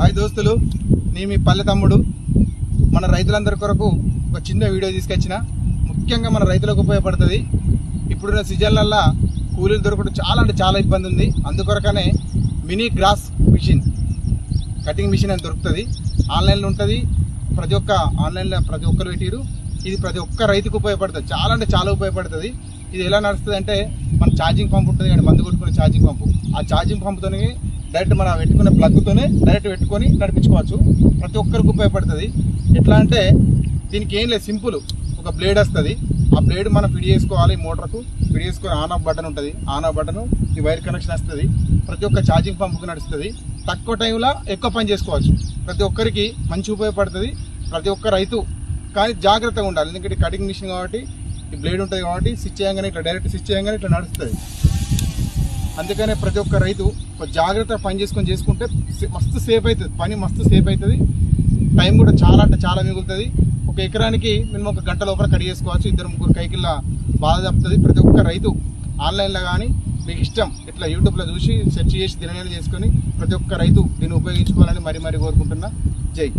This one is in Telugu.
హాయ్ దోస్తులు, నీ మీ పల్లె తమ్ముడు. మన రైతులందరి కొరకు ఒక చిన్న వీడియో తీసుకొచ్చిన. ముఖ్యంగా మన రైతులకు ఉపయోగపడుతుంది. ఇప్పుడున్న సీజన్లల్లో కూలీలు దొరకడం చాలా అంటే చాలా ఇబ్బంది ఉంది. అందుకొరకనే mini grass machine, cutting machine అని దొరుకుతుంది. ఆన్లైన్లో ఉంటుంది. ఆన్లైన్లో ప్రతి ఒక్కరు పెట్టిరు. ఇది ప్రతి ఒక్క రైతుకు ఉపయోగపడుతుంది. చాలా అంటే చాలా ఉపయోగపడుతుంది. ఇది ఎలా నడుస్తుంది అంటే, మన ఛార్జింగ్ పంప్ ఉంటుంది కానీ మందు కొట్టుకునే ఛార్జింగ్ పంపు. ఆ ఛార్జింగ్ పంపుతోనే డైరెక్ట్ మనం పెట్టుకునే ప్లగ్తోనే డైరెక్ట్ పెట్టుకొని నడిపించుకోవచ్చు. ప్రతి ఒక్కరికి ఉపయోగపడుతుంది. ఎట్లా అంటే, దీనికి ఏం లేదు, సింపుల్. ఒక బ్లేడ్ వస్తుంది. ఆ బ్లేడ్ మనం ఫిట్ చేసుకోవాలి. మోటార్కు ఫిట్ చేసుకొని ఆన్ ఆఫ్ బటన్ ఉంటుంది. ఆన్ ఆఫ్ బటన్ ఈ వైర్ కనెక్షన్ వస్తుంది. ప్రతి ఒక్క ఛార్జింగ్ పంపుకు నడుస్తుంది. తక్కువ టైంలో ఎక్కువ పని చేసుకోవచ్చు. ప్రతి ఒక్కరికి మంచి ఉపయోగపడుతుంది. ప్రతి ఒక్క రైతు కానీ జాగ్రత్తగా ఉండాలి. ఎందుకంటే కటింగ్ మిషన్ కాబట్టి ఈ బ్లేడ్ ఉంటుంది కాబట్టి స్విచ్ చేయగానే ఇట్లా డైరెక్ట్ స్విచ్ చేయగానే ఇట్లా నడుస్తుంది. అందుకనే ప్రతి ఒక్క రైతు ఒక జాగ్రత్త పని చేసుకుంటే మస్తు సేఫ్ అవుతుంది. పని మస్తు సేఫ్ అవుతుంది. టైం కూడా చాలా అంటే చాలా మిగులుతుంది. ఒక ఎకరానికి మినిమం ఒక గంట లోపల కట్ చేసుకోవచ్చు. 2-3 కైకిళ్ళ బాధ తప్పుతుంది. ప్రతి ఒక్క రైతు ఆన్లైన్లో కానీ మీకు ఇష్టం ఇట్లా యూట్యూబ్లో చూసి సెర్చ్ చేసి దిననేలు చేసుకొని ప్రతి ఒక్క రైతు దీన్ని ఉపయోగించుకోవాలని మరీ కోరుకుంటున్నా. జై.